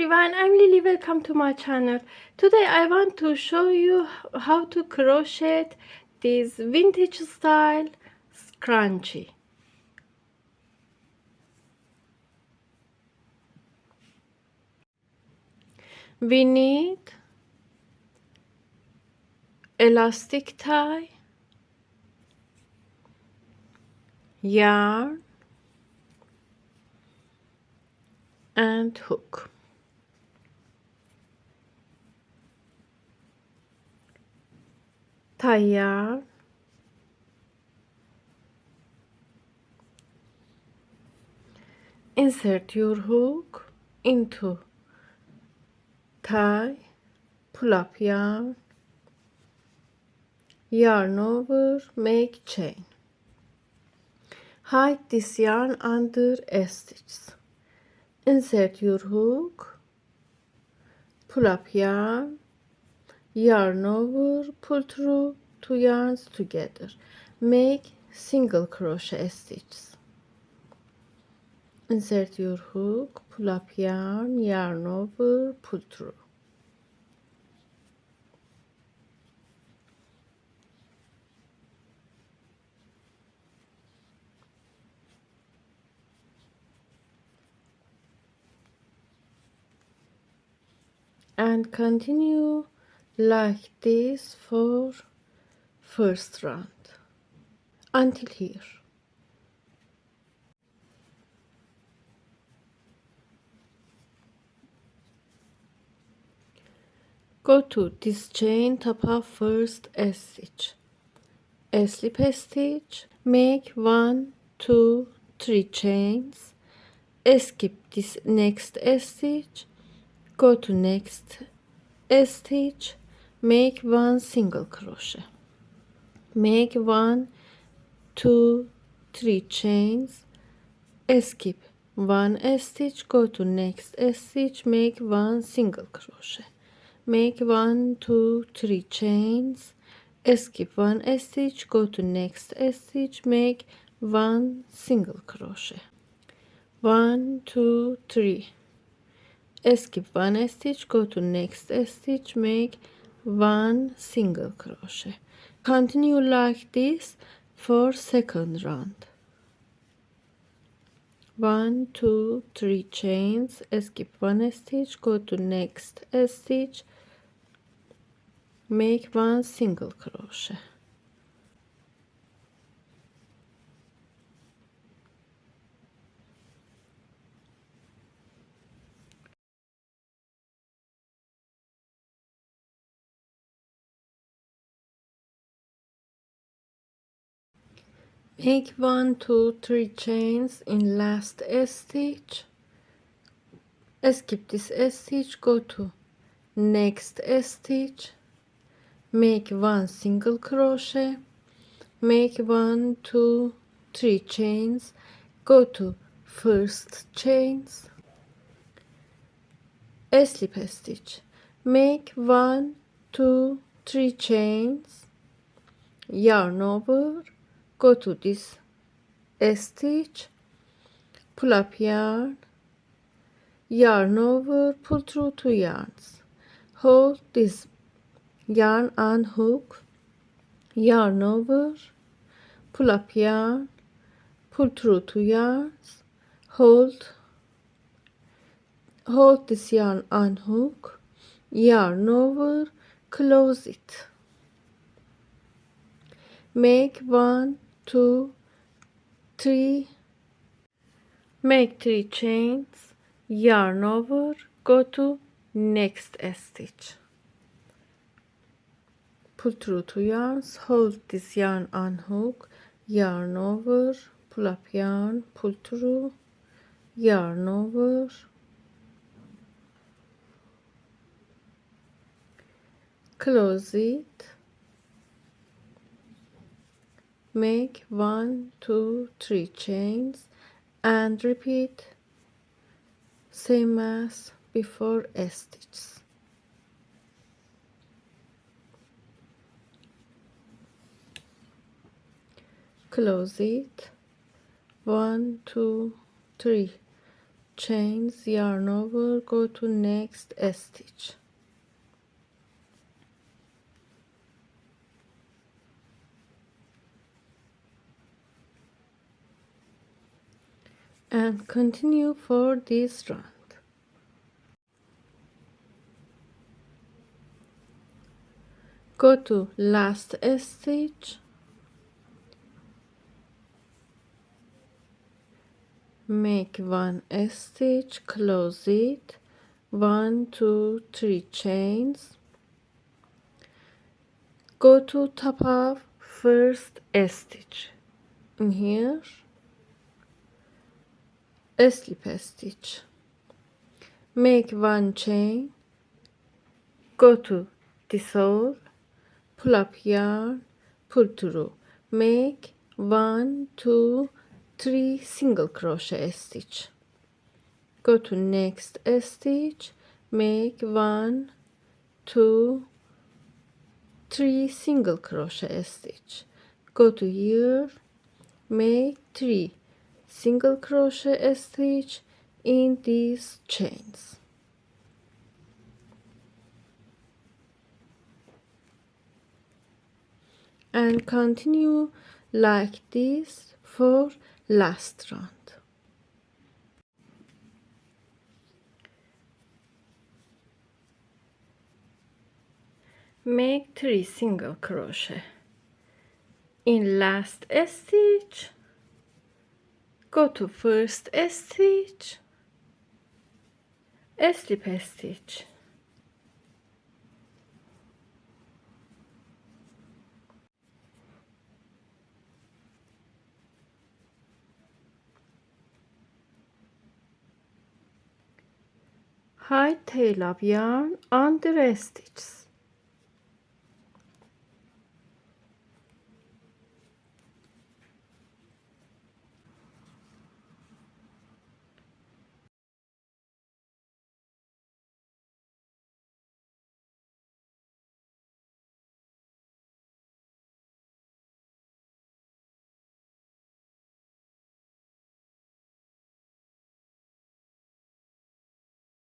everyone, I'm Lily. Welcome to my channel. Today I want to show you how to crochet this vintage style scrunchie. We need elastic tie, yarn and hook. Tie yarn, insert your hook into tie, pull up yarn, yarn over, make chain. Hide this yarn under a stitch. Insert your hook, pull up yarn, yarn over, pull through two yarns together. Make single crochet stitches. Insert your hook, pull up yarn, yarn over, pull through. And continue like this for first round until here. Go to this chain top of first stitch, a slip stitch, make 1, 2, 3 chains, skip this next stitch, go to next stitch, make 1 single crochet, make 1, 2, 3 chains, skip 1 stitch, go to next stitch, make 1 single crochet, make 1, 2, 3 chains, skip 1 stitch, go to next stitch, make 1 single crochet, 1, 2, 3, skip 1 stitch, go to next stitch, make 1 single crochet. Continue like this for second round. 1, 2, 3 chains, skip 1 stitch, go to next stitch, make 1 single crochet. Make 1, 2, 3 chains in last stitch, skip this stitch, go to next stitch, make 1 single crochet, make 1, 2, 3 chains, go to first chains, slip stitch, make 1, 2, 3 chains, yarn over, go to this stitch, pull up yarn, yarn over, pull through 2 yarns, hold this yarn on hook, yarn over, pull up yarn, pull through 2 yarns, hold this yarn on hook, yarn over, close it, make 1, 2, 3, make 3 chains, yarn over, go to next stitch, pull through 2 yarns, hold this yarn on hook, yarn over, pull up yarn, pull through, yarn over, close it, make 1, 2, 3 chains and repeat same as before stitches. Close it, 1, 2, 3 chains, yarn over, go to next stitch. And continue for this round. Go to last stitch, make 1 stitch, close it, 1 2 3 chains, go to top of first stitch, in here a slip stitch, make 1 chain, go to this hole, pull up yarn, pull through, make 1 2 3 single crochet stitch, go to next stitch, make 1 2 3 single crochet stitch, go to here, make 3 single crochet stitch in these chains, and continue like this for last round. Make 3 single crochet in last stitch, go to first stitch, a slip stitch, hide tail of yarn under stitches,